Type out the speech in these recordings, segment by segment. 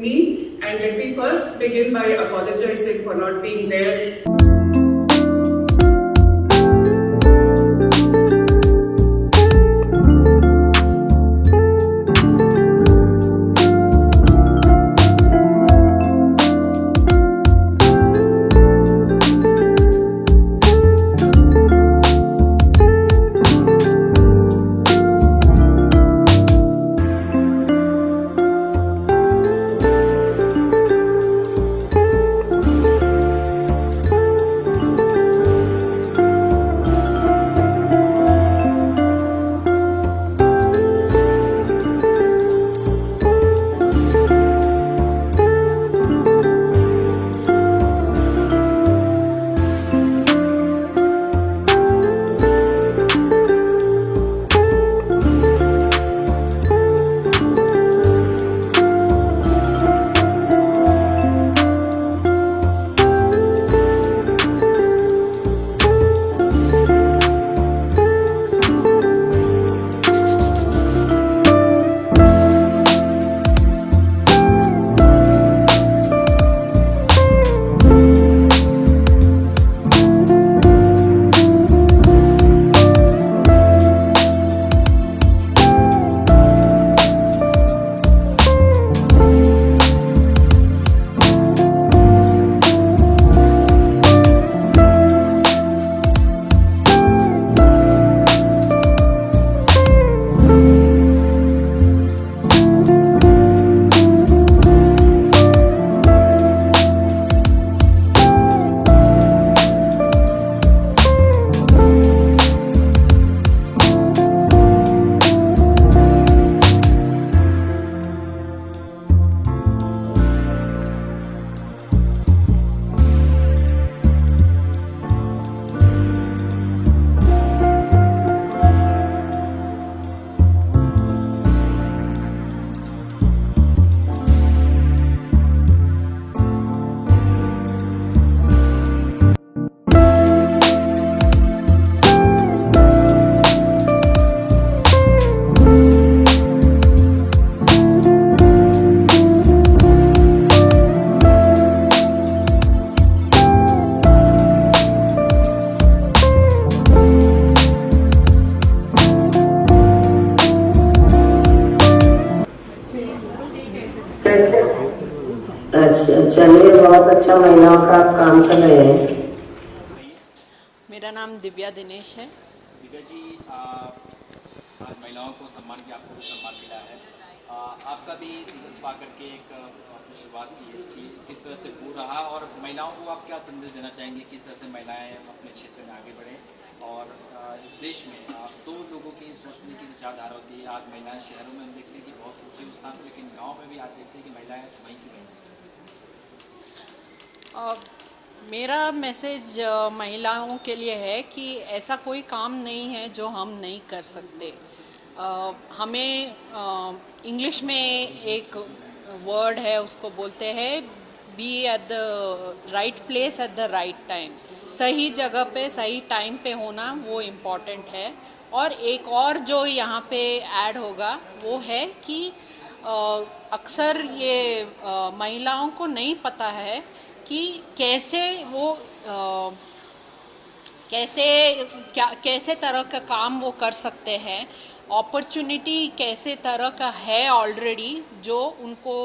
having me. And let me first begin by apologizing for not being there. अच्छा, चलिए, बहुत अच्छा महिलाओं का आप काम कर रहे हैं। मेरा नाम दिव्या दिनेश है। दिव्या जी, आज महिलाओं को सम्मान किया, आपको भी सम्मान मिला है। आपका भी दिवस पा करके एक आपने शुरुआत की इसकी, किस तरह से पूरा रहा और महिलाओं को आप क्या संदेश देना चाहेंगे, किस तरह से महिलाएं अपने क्षेत्र में आगे बढ़ें और इस देश में दो लोगों की सोचने की विचारधारा होती है। आज महिलाएं शहरों में हम देखते हैं कि बहुत ऊँचे स्थान पर, लेकिन गाँव में भी आज देखते हैं कि महिलाएं वहीं की वहीं। मेरा मैसेज महिलाओं के लिए है कि ऐसा कोई काम नहीं है जो हम नहीं कर सकते। हमें इंग्लिश में एक वर्ड है, उसको बोलते हैं be at the right place at the right time. सही जगह पे सही टाइम पे होना वो इम्पॉर्टेंट है। और एक और जो यहाँ पे ऐड होगा वो है कि अक्सर ये महिलाओं को नहीं पता है कि कैसे वो कैसे तरह का काम वो कर सकते हैं। अपॉर्चुनिटी कैसे तरह का है ऑलरेडी, जो उनको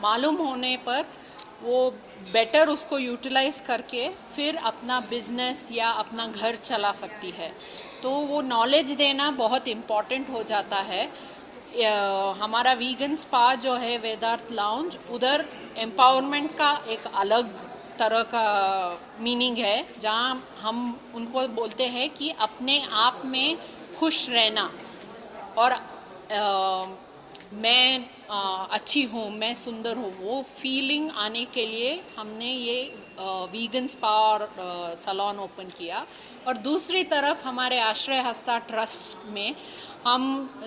मालूम होने पर वो बेटर उसको यूटिलाइज करके फिर अपना बिजनेस या अपना घर चला सकती है। तो वो नॉलेज देना बहुत इम्पॉर्टेंट हो जाता है। हमारा वीगन स्पा जो है वेदार्थ लाउंज, उधर एम्पावरमेंट का एक अलग तरह का मीनिंग है, जहाँ हम उनको बोलते हैं कि अपने आप में खुश रहना और मैं अच्छी हूँ, मैं सुंदर हूँ, वो फीलिंग आने के लिए हमने ये वीगन स्पा और सैलून ओपन किया। और दूसरी तरफ हमारे आश्रय हस्ता ट्रस्ट में हम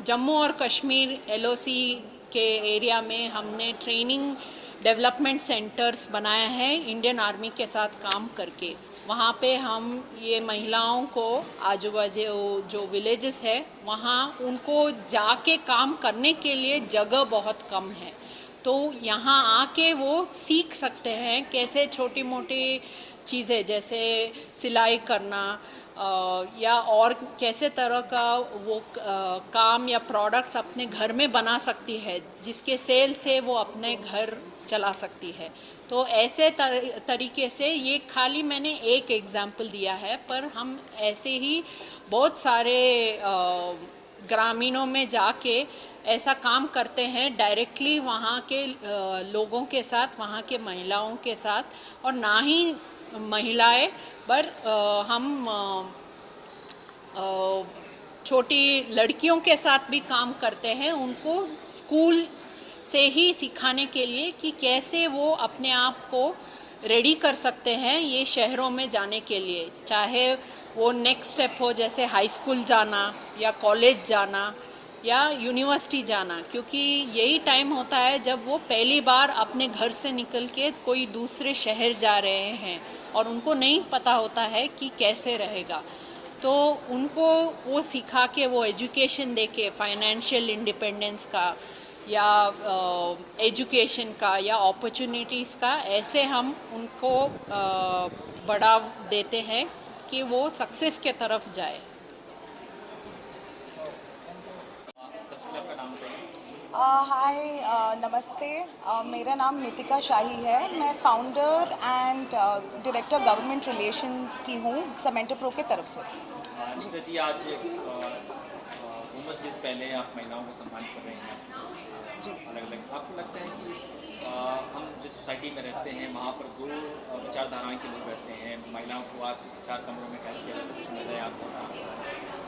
जम्मू और कश्मीर एलओसी के एरिया में हमने ट्रेनिंग डेवलपमेंट सेंटर्स बनाया है इंडियन आर्मी के साथ काम करके। वहाँ पे हम ये महिलाओं को आजू बाजू जो विलेजेस है वहाँ उनको जाके काम करने के लिए जगह बहुत कम है। तो यहाँ आके वो सीख सकते हैं कैसे छोटी मोटी चीज़ें जैसे सिलाई करना या और कैसे तरह का वो काम या प्रोडक्ट्स अपने घर में बना सकती है जिसके सेल से वो अपने घर चला सकती है। तो ऐसे तरीके से ये खाली मैंने एक एग्जाम्पल दिया है, पर हम ऐसे ही बहुत सारे ग्रामीणों में जाके ऐसा काम करते हैं डायरेक्टली वहाँ के लोगों के साथ, वहाँ के महिलाओं के साथ, और ना ही महिलाएं पर हम छोटी लड़कियों के साथ भी काम करते हैं, उनको स्कूल से ही सिखाने के लिए कि कैसे वो अपने आप को रेडी कर सकते हैं ये शहरों में जाने के लिए, चाहे वो नेक्स्ट स्टेप हो जैसे हाई स्कूल जाना या कॉलेज जाना या यूनिवर्सिटी जाना, क्योंकि यही टाइम होता है जब वो पहली बार अपने घर से निकल के कोई दूसरे शहर जा रहे हैं और उनको नहीं पता होता है कि कैसे रहेगा। तो उनको वो सिखा के, वो एजुकेशन दे के, फाइनेंशियल इंडिपेंडेंस का या एजुकेशन का या अपॉर्चुनिटीज़ का, ऐसे हम उनको बढ़ावा देते हैं कि वो सक्सेस के तरफ जाए। हाय, नमस्ते। मेरा नाम नितिका शाही है। मैं founder and director government relations की हूँ समेंटर प्रो के तरफ से। नितिका जी, आज वुमेन्स डे से पहले आप महिलाओं को सम्मानित कर रहे हैं जी। अलग अलग। आपको लगता है कि हम जिस सोसाइटी में रहते हैं वहाँ पर दो विचारधाराएं के लोग रहते हैं, महिलाओं को आज 4 कमरों में कैद किया जाता है, कुछ महिलाएं आपके साथ।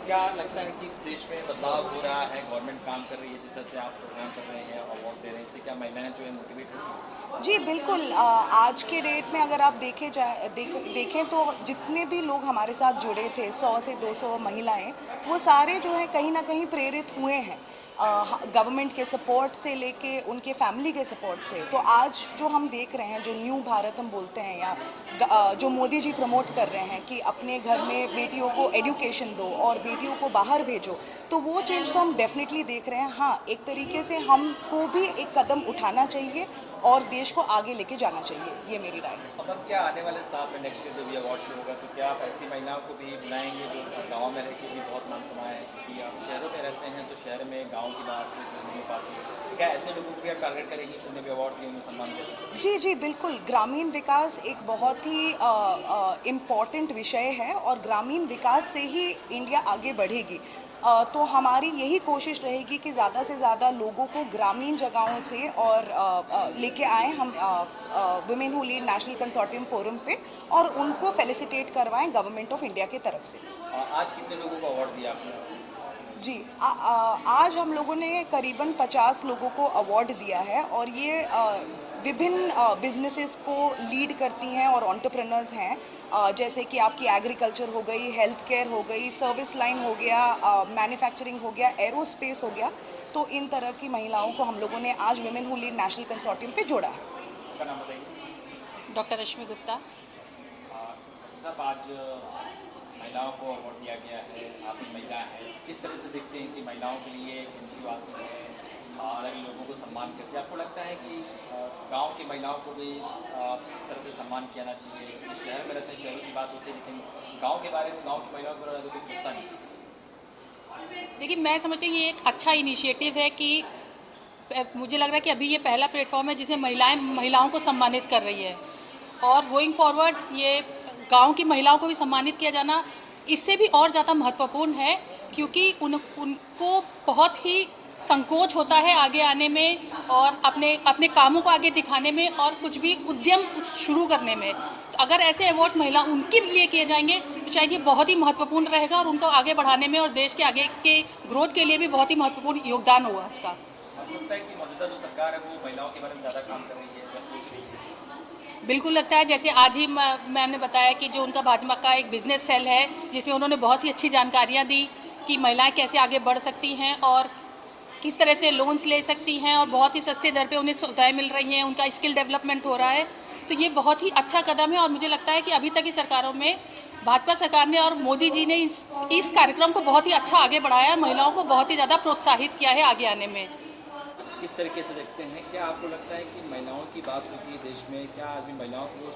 क्या लगता है कि देश में बदलाव हो रहा है, गवर्नमेंट काम कर रही है, जिस तरह से आप प्रोग्राम कर रहे हैं, अवार्ड दे रहे हैं, इससे क्या महिलाएं जो है मोटिवेट होती हैं? जी बिल्कुल। आज के डेट में अगर आप देखें तो जितने भी लोग हमारे साथ जुड़े थे, 100 से 200 महिलाएं, वो सारे जो है कहीं ना कहीं प्रेरित हुए हैं गवर्नमेंट के सपोर्ट से लेके उनके फैमिली के सपोर्ट से। तो आज जो हम देख रहे हैं, जो न्यू भारत हम बोलते हैं या जो मोदी जी प्रमोट कर रहे हैं कि अपने घर में बेटियों को एजुकेशन दो और बेटियों को बाहर भेजो, तो वो चेंज तो हम डेफिनेटली देख रहे हैं। हाँ, एक तरीके से हमको भी एक कदम उठाना चाहिए और देश को आगे लेके जाना चाहिए, ये मेरी राय है। अब क्या आने वाले साल में नेक्स्ट ईयर जो भी अवार्ड शो होगा, तो क्या आप ऐसी महिलाओं को भी बुलाएंगे जो गाँव में रह के भी बहुत नाम कमाए, क्योंकि आप शहरों में रहते हैं तो शहर में गाँव की बात नहीं हो पाती है, तो क्या ऐसे लोगों को भी आप टारगेट करेंगे कि उन्हें भी अवार्ड दिए, उन्हें सम्मान करें? जी जी बिल्कुल। ग्रामीण विकास एक बहुत ही इम्पॉर्टेंट विषय है और ग्रामीण विकास से ही इंडिया आगे बढ़ेगी। तो हमारी यही कोशिश रहेगी कि ज़्यादा से ज़्यादा लोगों को ग्रामीण जगहों से और लेके आएँ हम वुमेन हू लीड नेशनल कंसोर्टियम फोरम पे, और उनको फेलिसिटेट करवाएं गवर्नमेंट ऑफ इंडिया की तरफ से। आज कितने लोगों को अवार्ड दिया आपने? जी, आज हम लोगों ने करीबन 50 लोगों को अवार्ड दिया है और ये विभिन्न बिजनेसेस को लीड करती हैं और एंटरप्रेन्योर्स हैं, जैसे कि आपकी एग्रीकल्चर हो गई, हेल्थ केयर हो गई, सर्विस लाइन हो गया, मैन्युफैक्चरिंग हो गया, एरोस्पेस हो गया। तो इन तरह की महिलाओं को हम लोगों ने आज वुमेन हू लीड नेशनल कंसोर्टियम पे जोड़ा है। आपका नाम बताइए। डॉक्टर रश्मि गुप्ता। सब आज महिलाओं को अवार्ड दिया गया है, आप भी महिला हैं, किस तरह से देखते हैं कि महिलाओं के लिए एनजीओ आती है, अलग लोगों को सम्मान करती है? आपको लगता है कि गांव की महिलाओं को भी इस तरह से सम्मान किया जाना चाहिए? शहर में रहते हैं, शहरों की बात होती है, लेकिन गांव के बारे में, गांव की महिलाओं के बारे में कोई सोचता नहीं। देखिए, मैं समझती हूँ ये एक अच्छा इनिशिएटिव है कि मुझे लग रहा है कि अभी ये पहला प्लेटफॉर्म है जिसमें महिलाओं को सम्मानित कर रही है, और गोइंग फॉरवर्ड ये गांव की महिलाओं को भी सम्मानित किया जाना इससे भी और ज़्यादा महत्वपूर्ण है, क्योंकि उनको बहुत ही संकोच होता है आगे आने में और अपने कामों को आगे दिखाने में और कुछ भी उद्यम शुरू करने में। तो अगर ऐसे अवार्ड्स महिला उनके लिए किए जाएंगे तो शायद ये बहुत ही महत्वपूर्ण रहेगा और उनको आगे बढ़ाने में और देश के आगे के ग्रोथ के लिए भी बहुत ही महत्वपूर्ण योगदान होगा इसका। आपको लगता है कि मौजूदा जो सरकार है वो महिलाओं के बारे में ज़्यादा काम कर रही है या सोच रही है? बिल्कुल लगता है। जैसे आज ही मैम ने बताया कि जो उनका भाजपा का एक बिजनेस सेल है जिसमें उन्होंने बहुत सी अच्छी जानकारियाँ दी कि महिलाएँ कैसे आगे बढ़ सकती हैं और किस तरह से लोन्स ले सकती हैं और बहुत ही सस्ते दर पे उन्हें सुविधाएं मिल रही हैं, उनका स्किल डेवलपमेंट हो रहा है। तो ये बहुत ही अच्छा कदम है और मुझे लगता है कि अभी तक की सरकारों में भाजपा सरकार ने और मोदी जी ने इस कार्यक्रम को बहुत ही अच्छा आगे बढ़ाया है, महिलाओं को बहुत ही ज़्यादा प्रोत्साहित किया है आगे आने में। किस तरीके से देखते हैं? क्या आपको लगता है कि महिलाओं की बात होती है देश में, क्या आदमी महिलाओं को वो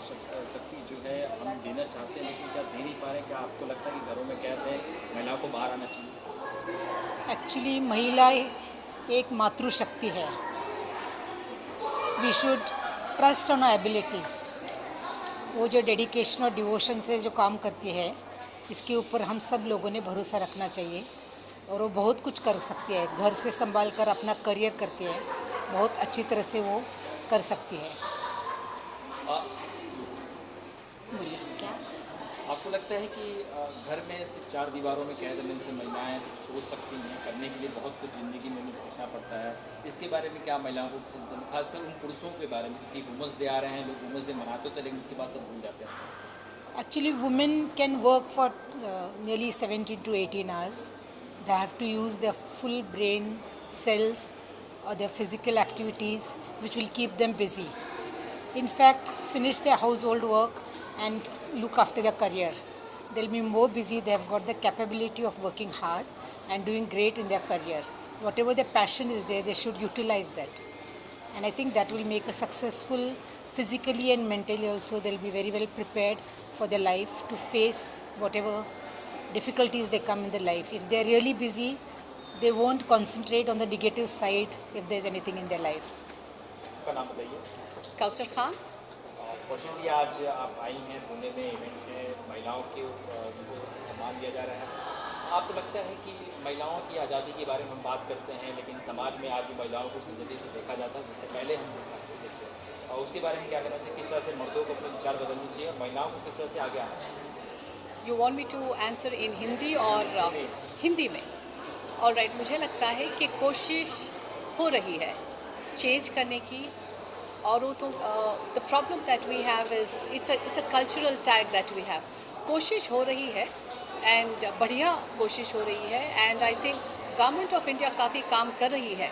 शक्ति जो है हम देना चाहते हैं लेकिन क्या दे नहीं पा रहे हैं? क्या आपको लगता है कि घरों में कैद है, महिलाओं को बाहर आना चाहिए? एक्चुअली महिला एक मातृशक्ति है. We should trust on our abilities. वो जो डेडिकेशन और डिवोशन से जो काम करती है, इसके ऊपर हम सब लोगों ने भरोसा रखना चाहिए. और वो बहुत कुछ कर सकती है. घर से संभाल कर अपना करियर करती है, बहुत अच्छी तरह से वो कर सकती है. बोलिए क्या? आपको लगता है कि घर में सिर्फ 4 दीवारों में कैद रहने से महिलाएं सोच सकती हैं, करने के लिए बहुत कुछ ज़िंदगी में उन्हें सोचना पड़ता है? इसके बारे में क्या महिलाओं को, खासकर उन पुरुषों के बारे में, क्योंकि वुमेंस डे आ रहे हैं, लोग वुमेंस डे मनाते होते हैं लेकिन उसके बाद सब भूल जाते हैं. Actually, women can work for nearly 17 to 18 hours. They have to use their full brain cells or their physical activities, which will keep them busy. In fact, finish their household work and look after their career. They'll be more busy. They have got the capability of working hard and doing great in their career. Whatever their passion is there, they should utilize that. And I think that will make a successful, physically and mentally also, they'll be very well prepared for their life to face whatever difficulties they come in their life. If they're really busy, they won't concentrate on the negative side if there's anything in their life. आपका नाम बताइए. कौसर खान. कौशल जी, आज आप आई हैं, पुणे में event है, महिलाओं के उनको सम्मान दिया जा रहा है. आपको लगता है कि महिलाओं की आज़ादी के बारे में हम बात करते हैं लेकिन समाज में आज भी महिलाओं को उस नज़रिए से देखा जाता है जिससे पहले हम देखते हैं, और उसके बारे में क्या कहना चाहिए? किस तरह से मर्दों को अपने विचार बदलने चाहिए और महिलाओं को किस तरह से आगे आना चाहिए? You want me to answer in Hindi और हिंदी में? ऑलराइट, मुझे लगता है कि कोशिश हो रही है चेंज करने की. और वो तो the problem that we have is it's a cultural tag that we have. कोशिश हो रही है एंड बढ़िया कोशिश हो रही है and I think government of India काफ़ी काम कर रही है,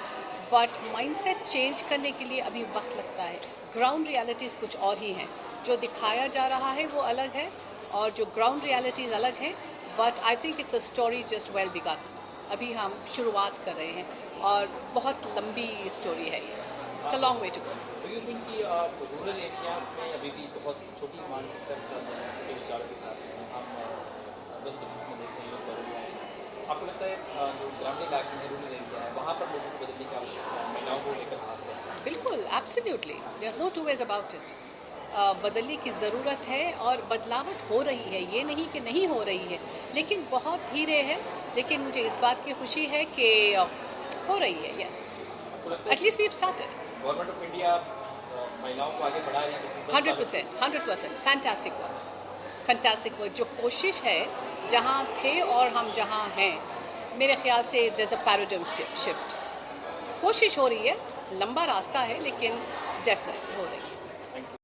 बट माइंडसेट चेंज करने के लिए अभी वक्त लगता है. ग्राउंड रियलिटीज़ कुछ और ही हैं. जो दिखाया जा रहा है वो अलग है और जो ग्राउंड रियलिटीज़ अलग है. But I think it's a story just well begin. अभी हम शुरुआत कर रहे हैं और बहुत लंबी स्टोरी है ये. It's a long way to go. Do you think कि रूरल एरियाज में अभी भी बहुत छोटी मानसिकता के साथ हैं, छोटे विचारों के साथ हैं? हम अर्बन सिटीज़ में देखते हैं लोग बदल रहे हैं. आपको लगता है जो ग्रामीण इलाके में रूरल एरिया है वहाँ पर लोगों को बदलने की आवश्यकता है, महिलाओं को लेकर खास तौर पर? बिल्कुल, absolutely, there is no two ways about it. बदलने की ज़रूरत है और बदलावट हो रही है, ये नहीं कि नहीं हो रही है, लेकिन बहुत धीरे है. लेकिन मुझे इस बात की खुशी है कि हो रही है. Yes, at least we have started. Government of India महिलाओं को आगे बढ़ा रही है 100%. Fantastic work. जो कोशिश है, जहाँ थे और हम जहाँ हैं, मेरे ख्याल से there is a paradigm shift. कोशिश हो रही है, लंबा रास्ता है लेकिन डेफिनेट हो रही है.